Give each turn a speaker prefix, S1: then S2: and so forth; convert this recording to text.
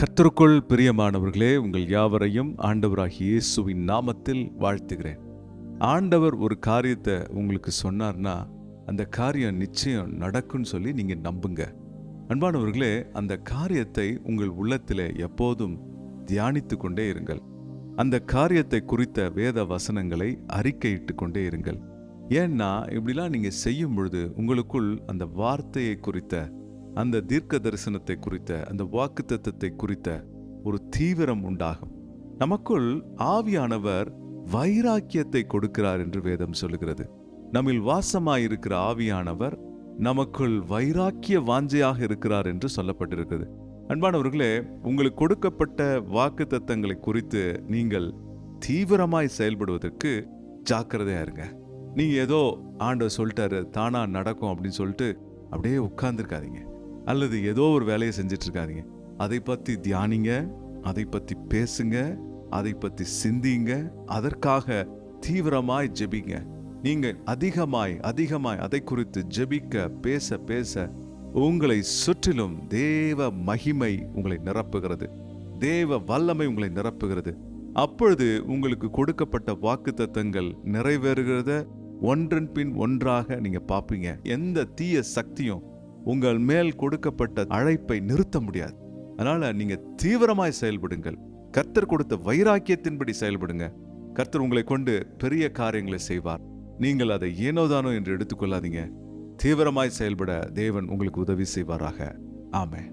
S1: கர்த்தருக்குள் பிரியமானவர்களே, உங்கள் யாவரையும் ஆண்டவராகிய இயேசுவின் நாமத்தில் வாழ்த்துகிறேன். ஆண்டவர் ஒரு காரியத்தை உங்களுக்கு சொன்னார்னா அந்த காரியம் நிச்சயம் நடக்கும்னு சொல்லி நீங்க நம்புங்க. அன்பானவர்களே, அந்த காரியத்தை உங்கள் உள்ளத்திலே எப்போதும் தியானித்து கொண்டே இருங்கள். அந்த காரியத்தை குறித்த வேத வசனங்களை அறிக்கையிட்டு கொண்டே இருங்கள். ஏன்னா இப்படிலாம் நீங்க செய்யும் பொழுது உங்களுக்குள் அந்த வார்த்தையை குறித்த, அந்த தீர்க்க தரிசனத்தை குறித்த, அந்த வாக்குத்தத்தத்தை குறித்த ஒரு தீவிரம் உண்டாகும். நமக்குள் ஆவியானவர் வைராக்கியத்தை கொடுக்கிறார் என்று வேதம் சொல்லுகிறது. நம்மில் வாசமாயிருக்கிற ஆவியானவர் நமக்குள் வைராக்கிய வாஞ்சையாக இருக்கிறார் என்று சொல்லப்பட்டிருக்கிறது. அன்பானவர்களே, உங்களுக்கு கொடுக்கப்பட்ட வாக்குத்தத்தங்களை குறித்து நீங்கள் தீவிரமாய் செயல்படுவதற்கு ஜாக்கிரதையா இருங்க. நீங்க ஏதோ ஆண்டவர் சொல்லிட்டாரு தானா நடக்கும் அப்படின்னு சொல்லிட்டு அப்படியே உட்கார்ந்துருக்காதீங்க. அல்லது ஏதோ ஒரு வேலையை செஞ்சிட்டு இருக்காதீங்க. அதை பத்தி தியானிங்க, அதை பத்தி பேசுங்க, அதை பத்தி சிந்திங்க, அதற்காக தீவிரமாய் ஜெபிங்க. நீங்க அதிகமாய் அதை குறித்து ஜெபிக்க, பேச பேச உங்களை சுற்றிலும் தேவ மகிமை உங்களை நிரப்புகிறது, தேவ வல்லமை உங்களை நிரப்புகிறது. அப்பொழுது உங்களுக்கு கொடுக்கப்பட்ட வாக்குத்தத்தங்கள் நிறைவேறுகிறத ஒன்றன் பின் ஒன்றாக நீங்க பார்ப்பீங்க. எந்த தீய சக்தியும் உங்கள் மேல் கொடுக்கப்பட்ட அழைப்பை நிறுத்த முடியாது. அதனால நீங்க தீவிரமாய் செயல்படுங்கள். கர்த்தர் கொடுத்த வைராக்கியத்தின்படி செயல்படுங்க. கர்த்தர் உங்களை கொண்டு பெரிய காரியங்களை செய்வார். நீங்கள் அதை ஏனோதானோ என்று எடுத்துக்கொள்ளாதீங்க. தீவிரமாய் செயல்பட தேவன் உங்களுக்கு உதவி செய்வாராக. ஆமென்.